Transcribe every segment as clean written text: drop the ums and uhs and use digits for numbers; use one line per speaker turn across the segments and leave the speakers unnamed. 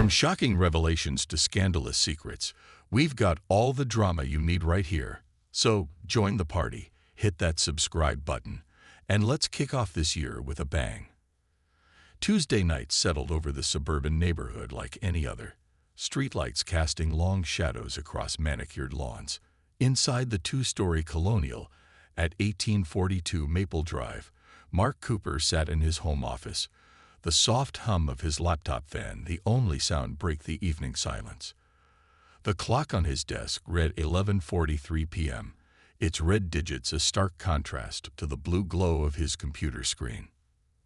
From shocking revelations to scandalous secrets, we've got all the drama you need right here. So, join the party, hit that subscribe button, and let's kick off this year with a bang. Tuesday night settled over the suburban neighborhood like any other, streetlights casting long shadows across manicured lawns. Inside the two-story colonial at 1842 Maple Drive, Mark Cooper sat in his home office, the soft hum of his laptop fan the only sound break the evening silence. The clock on his desk read 11:43 p.m., its red digits a stark contrast to the blue glow of his computer screen.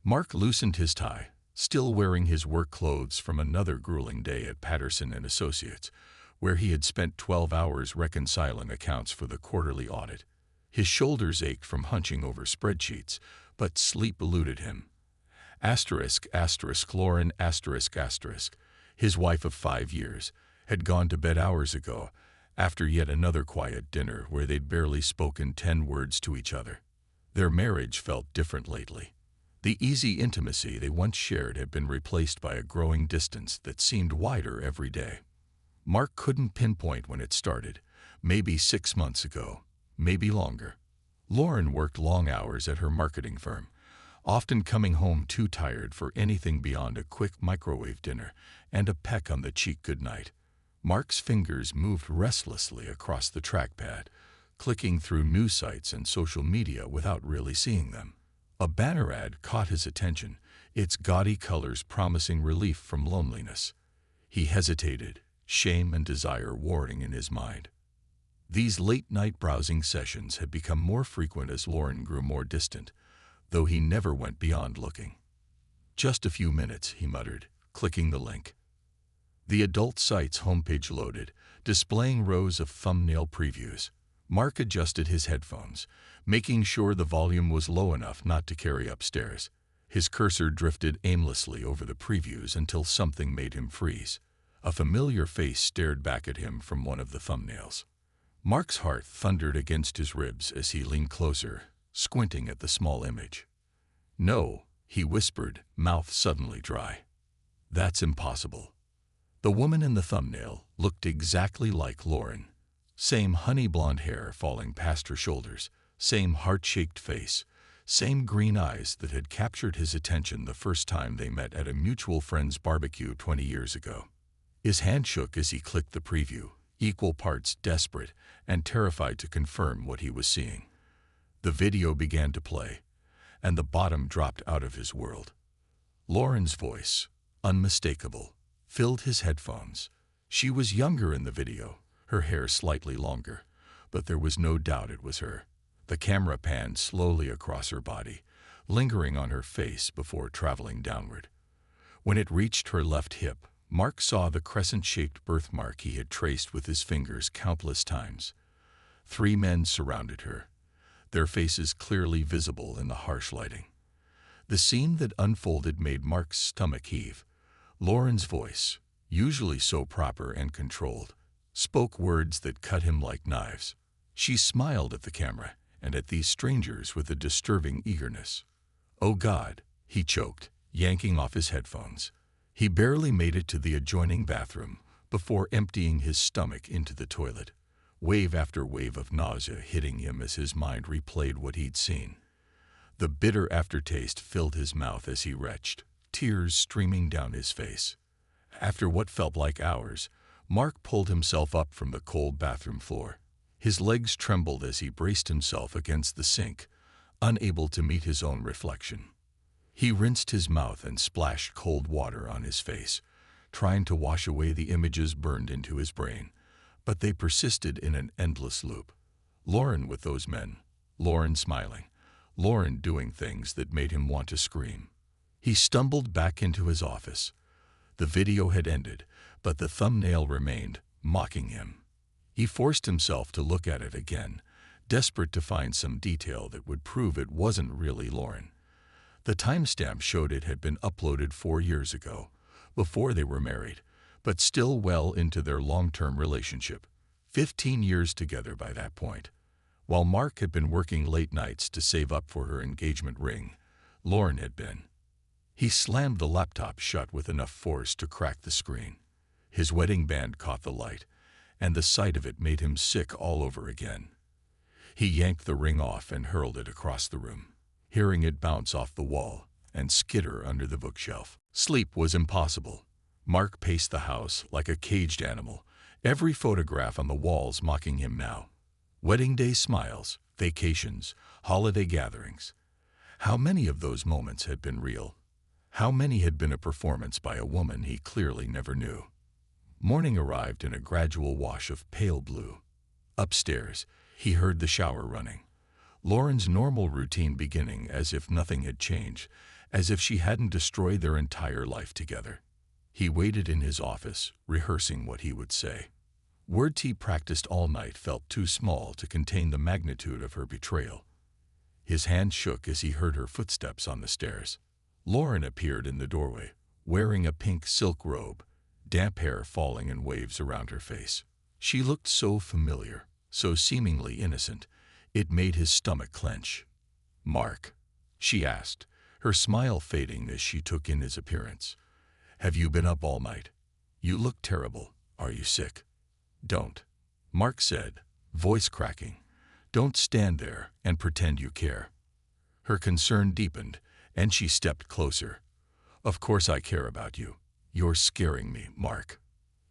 Mark loosened his tie, still wearing his work clothes from another grueling day at Patterson & Associates, where he had spent 12 hours reconciling accounts for the quarterly audit. His shoulders ached from hunching over spreadsheets, but sleep eluded him. Lauren **, his wife of 5 years, had gone to bed hours ago, after yet another quiet dinner where they'd barely spoken 10 words to each other. Their marriage felt different lately. The easy intimacy they once shared had been replaced by a growing distance that seemed wider every day. Mark couldn't pinpoint when it started, maybe 6 months ago, maybe longer. Lauren worked long hours at her marketing firm, often coming home too tired for anything beyond a quick microwave dinner and a peck on the cheek goodnight. Mark's fingers moved restlessly across the trackpad, clicking through news sites and social media without really seeing them. A banner ad caught his attention, its gaudy colors promising relief from loneliness. He hesitated, shame and desire warring in his mind. These late-night browsing sessions had become more frequent as Lauren grew more distant, though he never went beyond looking. "Just a few minutes," he muttered, clicking the link. The adult site's homepage loaded, displaying rows of thumbnail previews. Mark adjusted his headphones, making sure the volume was low enough not to carry upstairs. His cursor drifted aimlessly over the previews until something made him freeze. A familiar face stared back at him from one of the thumbnails. Mark's heart thundered against his ribs as he leaned closer, squinting at the small image. "No," he whispered, mouth suddenly dry. "That's impossible." The woman in the thumbnail looked exactly like Lauren. Same honey blonde hair falling past her shoulders, same heart-shaped face, same green eyes that had captured his attention the first time they met at a mutual friend's barbecue 20 years ago. His hand shook as he clicked the preview, equal parts desperate and terrified to confirm what he was seeing. The video began to play, and the bottom dropped out of his world. Lauren's voice, unmistakable, filled his headphones. She was younger in the video, her hair slightly longer, but there was no doubt it was her. The camera panned slowly across her body, lingering on her face before traveling downward. When it reached her left hip, Mark saw the crescent-shaped birthmark he had traced with his fingers countless times. 3 men surrounded her, their faces clearly visible in the harsh lighting. The scene that unfolded made Mark's stomach heave. Lauren's voice, usually so proper and controlled, spoke words that cut him like knives. She smiled at the camera and at these strangers with a disturbing eagerness. "Oh God," he choked, yanking off his headphones. He barely made it to the adjoining bathroom before emptying his stomach into the toilet, wave after wave of nausea hitting him as his mind replayed what he'd seen. The bitter aftertaste filled his mouth as he retched, tears streaming down his face. After what felt like hours, Mark pulled himself up from the cold bathroom floor. His legs trembled as he braced himself against the sink, unable to meet his own reflection. He rinsed his mouth and splashed cold water on his face, trying to wash away the images burned into his brain, but they persisted in an endless loop. Lauren with those men, Lauren smiling, Lauren doing things that made him want to scream. He stumbled back into his office. The video had ended, but the thumbnail remained, mocking him. He forced himself to look at it again, desperate to find some detail that would prove it wasn't really Lauren. The timestamp showed it had been uploaded 4 years ago, before they were married, but still well into their long-term relationship. 15 years together by that point. While Mark had been working late nights to save up for her engagement ring, Lauren had been. He slammed the laptop shut with enough force to crack the screen. His wedding band caught the light, and the sight of it made him sick all over again. He yanked the ring off and hurled it across the room, hearing it bounce off the wall and skitter under the bookshelf. Sleep was impossible. Mark paced the house like a caged animal, every photograph on the walls mocking him now. Wedding day smiles, vacations, holiday gatherings. How many of those moments had been real? How many had been a performance by a woman he clearly never knew? Morning arrived in a gradual wash of pale blue. Upstairs, he heard the shower running. Lauren's normal routine beginning as if nothing had changed, as if she hadn't destroyed their entire life together. He waited in his office, rehearsing what he would say. Words he practiced all night felt too small to contain the magnitude of her betrayal. His hand shook as he heard her footsteps on the stairs. Lauren appeared in the doorway, wearing a pink silk robe, damp hair falling in waves around her face. She looked so familiar, so seemingly innocent, it made his stomach clench. "Mark?" she asked, her smile fading as she took in his appearance. "Have you been up all night? You look terrible. Are you sick?" "Don't," Mark said, voice cracking. "Don't stand there and pretend you care." Her concern deepened, and she stepped closer. "Of course I care about you. You're scaring me, Mark."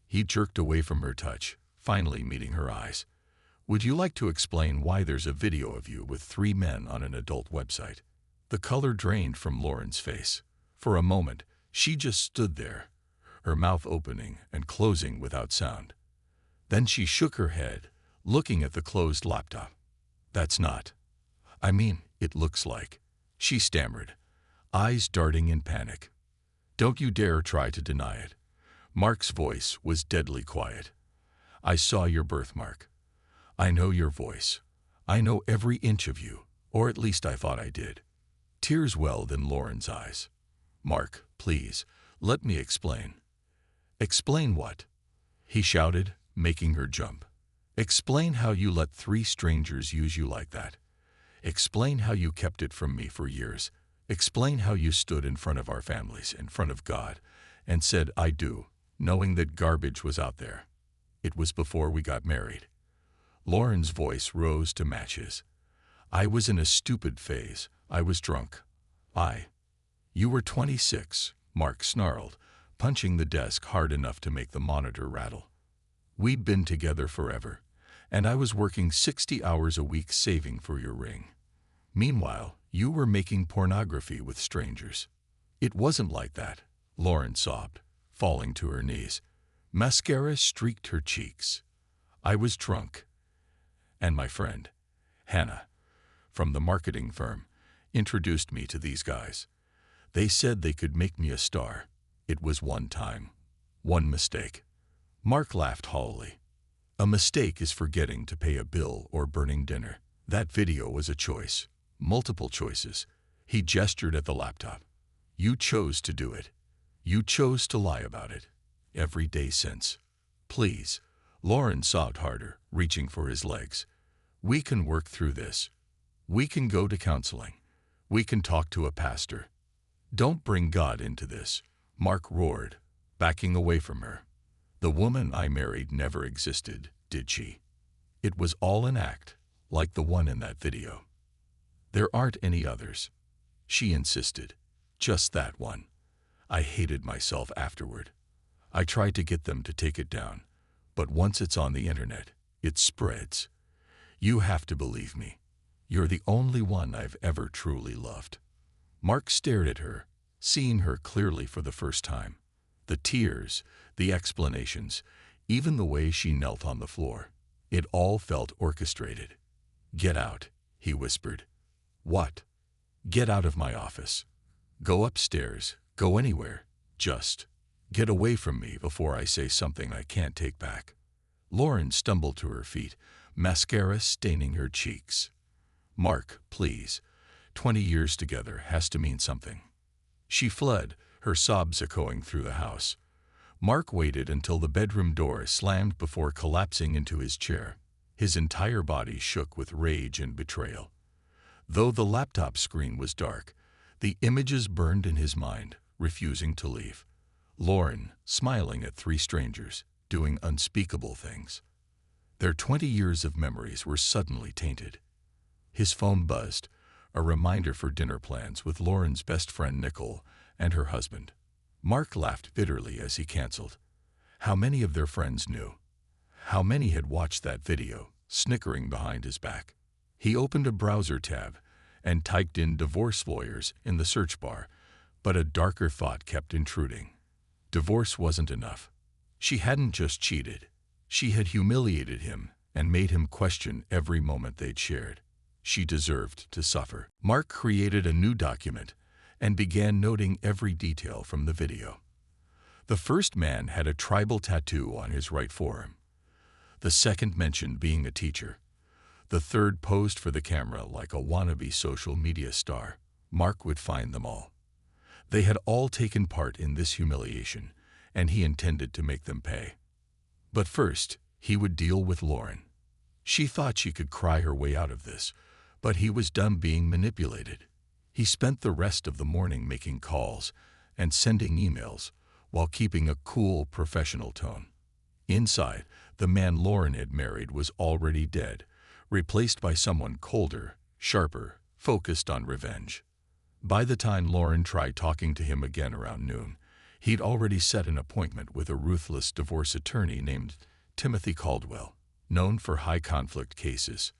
He jerked away from her touch, finally meeting her eyes. "Would you like to explain why there's a video of you with 3 men on an adult website?" The color drained from Lauren's face. For a moment, she just stood there, her mouth opening and closing without sound. Then she shook her head, looking at the closed laptop. "That's not. I mean, it looks like," she stammered, eyes darting in panic. "Don't you dare try to deny it." Mark's voice was deadly quiet. "I saw your birthmark. I know your voice. I know every inch of you, or at least I thought I did." Tears welled in Lauren's eyes. "Mark, please, let me explain." "Explain what?" he shouted, making her jump. "Explain how you let 3 strangers use you like that. Explain how you kept it from me for years. Explain how you stood in front of our families, in front of God, and said, 'I do,' knowing that garbage was out there. It was before we got married." Lauren's voice rose to match his. "I was in a stupid phase. I was drunk. You were 26, Mark snarled, punching the desk hard enough to make the monitor rattle. "We'd been together forever, and I was working 60 hours a week saving for your ring. Meanwhile, you were making pornography with strangers." "It wasn't like that," Lauren sobbed, falling to her knees. Mascara streaked her cheeks. "I was drunk. And my friend, Hannah, from the marketing firm, introduced me to these guys. They said they could make me a star. It was one time. One mistake." Mark laughed hollowly. "A mistake is forgetting to pay a bill or burning dinner. That video was a choice. Multiple choices." He gestured at the laptop. "You chose to do it. You chose to lie about it. Every day since." "Please." Lauren sobbed harder, reaching for his legs. "We can work through this. We can go to counseling. We can talk to a pastor." "Don't bring God into this," Mark roared, backing away from her. "The woman I married never existed, did she? It was all an act, like the one in that video." "There aren't any others," she insisted. "Just that one. I hated myself afterward. I tried to get them to take it down, but once it's on the internet, it spreads. You have to believe me. You're the only one I've ever truly loved." Mark stared at her, seeing her clearly for the first time. The tears, the explanations, even the way she knelt on the floor. It all felt orchestrated. "Get out," he whispered. "What?" "Get out of my office. Go upstairs, go anywhere. Just get away from me before I say something I can't take back." Lauren stumbled to her feet, mascara staining her cheeks. "Mark, please. 20 years together has to mean something." She fled, her sobs echoing through the house. Mark waited until the bedroom door slammed before collapsing into his chair. His entire body shook with rage and betrayal. Though the laptop screen was dark, the images burned in his mind, refusing to leave. Lauren, smiling at three strangers, doing unspeakable things. Their 20 years of memories were suddenly tainted. His phone buzzed, a reminder for dinner plans with Lauren's best friend Nicole and her husband. Mark laughed bitterly as he canceled. How many of their friends knew? How many had watched that video, snickering behind his back? He opened a browser tab and typed in divorce lawyers in the search bar, but a darker thought kept intruding. Divorce wasn't enough. She hadn't just cheated. She had humiliated him and made him question every moment they'd shared. She deserved to suffer. Mark created a new document and began noting every detail from the video. The first man had a tribal tattoo on his right forearm. The second mentioned being a teacher. The third posed for the camera like a wannabe social media star. Mark would find them all. They had all taken part in this humiliation, and he intended to make them pay. But first, he would deal with Lauren. She thought she could cry her way out of this, but he was done being manipulated. He spent the rest of the morning making calls and sending emails while keeping a cool, professional tone. Inside, the man Lauren had married was already dead, replaced by someone colder, sharper, focused on revenge. By the time Lauren tried talking to him again around noon, he'd already set an appointment with a ruthless divorce attorney named Timothy Caldwell, known for high-conflict cases.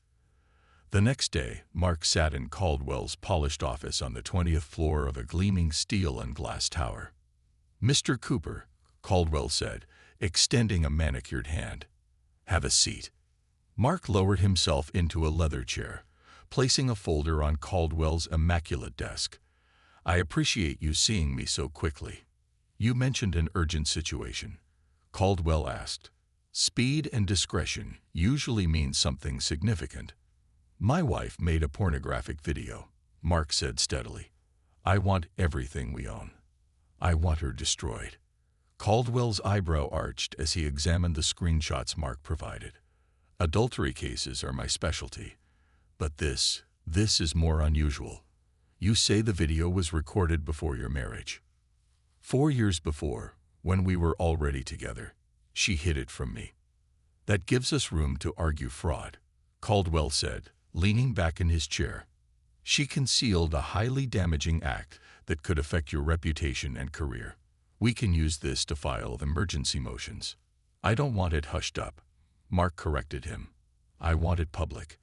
The next day, Mark sat in Caldwell's polished office on the 20th floor of a gleaming steel and glass tower. "Mr. Cooper," Caldwell said, extending a manicured hand. "Have a seat." Mark lowered himself into a leather chair, placing a folder on Caldwell's immaculate desk. "I appreciate you seeing me so quickly. You mentioned an urgent situation," Caldwell asked. "Speed and discretion usually mean something significant." "My wife made a pornographic video," Mark said steadily. "I want everything we own. I want her destroyed." Caldwell's eyebrow arched as he examined the screenshots Mark provided. "Adultery cases are my specialty. But this is more unusual. You say the video was recorded before your marriage. 4 years before, when we were already together, she hid it from me. That gives us room to argue fraud," Caldwell said, leaning back in his chair. "She concealed a highly damaging act that could affect your reputation and career. We can use this to file emergency motions." "I don't want it hushed up," Mark corrected him. "I want it public.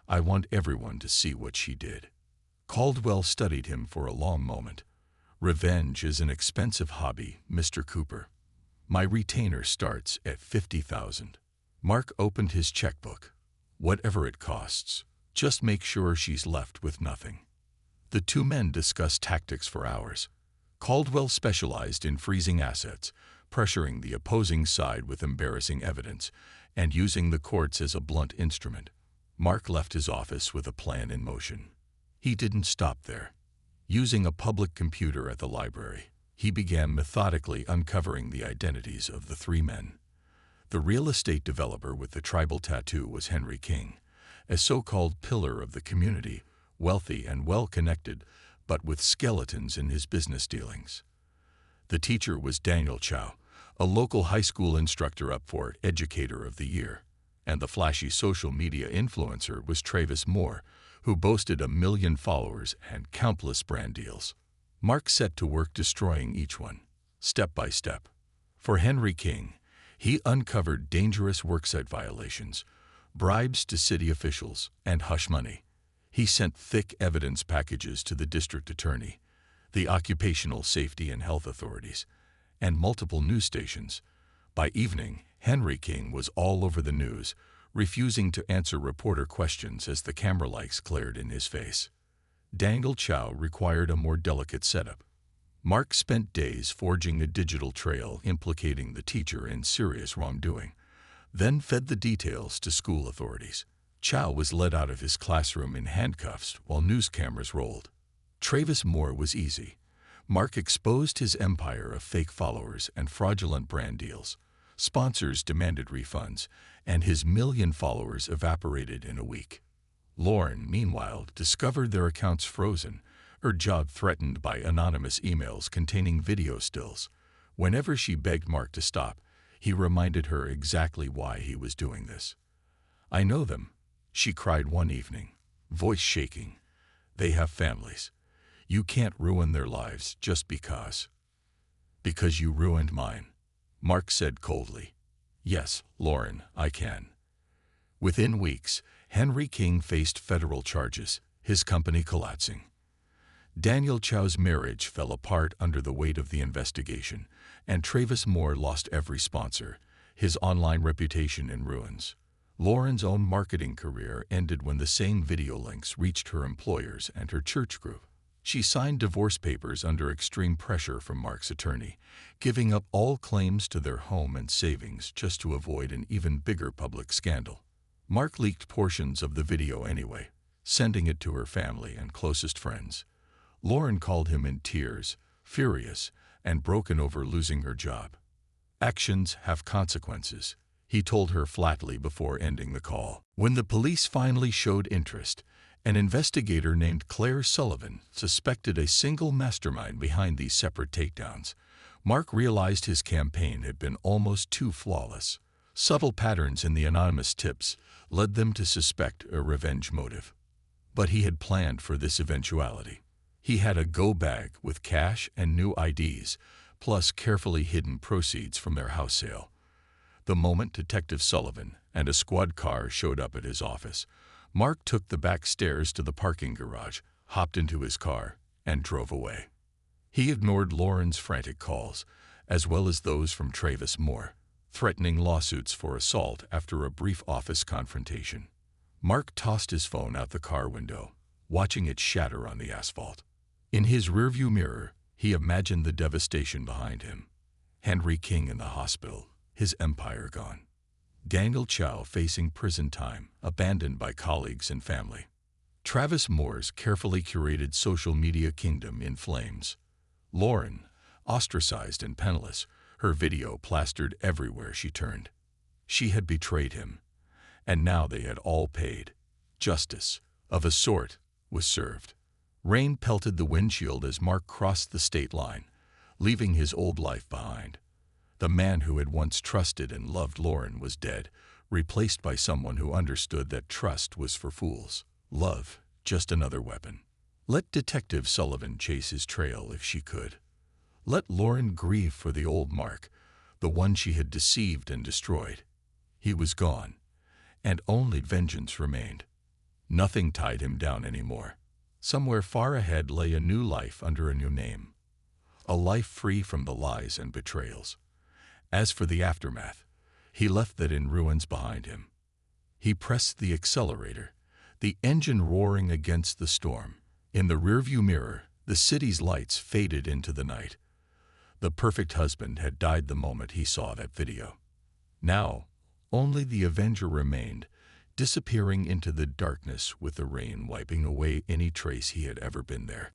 I want everyone to see what she did." Caldwell studied him for a long moment. "Revenge is an expensive hobby, Mr. Cooper. My retainer starts at $50,000. Mark opened his checkbook. "Whatever it costs, just make sure she's left with nothing." The two men discussed tactics for hours. Caldwell specialized in freezing assets, pressuring the opposing side with embarrassing evidence, and using the courts as a blunt instrument. Mark left his office with a plan in motion. He didn't stop there. Using a public computer at the library, he began methodically uncovering the identities of the three men. The real estate developer with the tribal tattoo was Henry King, a so-called pillar of the community, wealthy and well-connected, but with skeletons in his business dealings. The teacher was Daniel Chow, a local high school instructor up for Educator of the Year, and the flashy social media influencer was Travis Moore, who boasted 1 million followers and countless brand deals. Mark set to work destroying each one, step by step. For Henry King, he uncovered dangerous worksite violations, bribes to city officials, and hush money. He sent thick evidence packages to the district attorney, the occupational safety and health authorities, and multiple news stations. By evening, Henry King was all over the news, refusing to answer reporter questions as the camera lights glared in his face. Daniel Chow required a more delicate setup. Mark spent days forging a digital trail implicating the teacher in serious wrongdoing, then fed the details to school authorities. Chow was led out of his classroom in handcuffs while news cameras rolled. Travis Moore was easy. Mark exposed his empire of fake followers and fraudulent brand deals. Sponsors demanded refunds, and his 1 million followers evaporated in a week. Lauren, meanwhile, discovered their accounts frozen, her job threatened by anonymous emails containing video stills. Whenever she begged Mark to stop, he reminded her exactly why he was doing this. "I know them," she cried one evening, voice shaking. "They have families. You can't ruin their lives just because." "Because you ruined mine," Mark said coldly. "Yes, Lauren, I can." Within weeks, Henry King faced federal charges, his company collapsing. Daniel Chow's marriage fell apart under the weight of the investigation, and Travis Moore lost every sponsor, his online reputation in ruins. Lauren's own marketing career ended when the same video links reached her employers and her church group. She signed divorce papers under extreme pressure from Mark's attorney, giving up all claims to their home and savings just to avoid an even bigger public scandal. Mark leaked portions of the video anyway, sending it to her family and closest friends. Lauren called him in tears, furious, and broken over losing her job. "Actions have consequences," he told her flatly before ending the call. When the police finally showed interest, an investigator named Claire Sullivan suspected a single mastermind behind these separate takedowns. Mark realized his campaign had been almost too flawless. Subtle patterns in the anonymous tips led them to suspect a revenge motive. But he had planned for this eventuality. He had a go bag with cash and new IDs, plus carefully hidden proceeds from their house sale. The moment Detective Sullivan and a squad car showed up at his office, Mark took the back stairs to the parking garage, hopped into his car, and drove away. He ignored Lauren's frantic calls, as well as those from Travis Moore, threatening lawsuits for assault after a brief office confrontation. Mark tossed his phone out the car window, watching it shatter on the asphalt. In his rearview mirror, he imagined the devastation behind him. Henry King in the hospital, his empire gone. Daniel Chow facing prison time, abandoned by colleagues and family. Travis Moore's carefully curated social media kingdom in flames. Lauren, ostracized and penniless, her video plastered everywhere she turned. She had betrayed him, and now they had all paid. Justice, of a sort, was served. Rain pelted the windshield as Mark crossed the state line, leaving his old life behind. The man who had once trusted and loved Lauren was dead, replaced by someone who understood that trust was for fools. Love, just another weapon. Let Detective Sullivan chase his trail if she could. Let Lauren grieve for the old Mark, the one she had deceived and destroyed. He was gone, and only vengeance remained. Nothing tied him down anymore. Somewhere far ahead lay a new life under a new name. A life free from the lies and betrayals. As for the aftermath, he left that in ruins behind him. He pressed the accelerator, the engine roaring against the storm. In the rearview mirror, the city's lights faded into the night. The perfect husband had died the moment he saw that video. Now, only the Avenger remained, disappearing into the darkness with the rain wiping away any trace he had ever been there.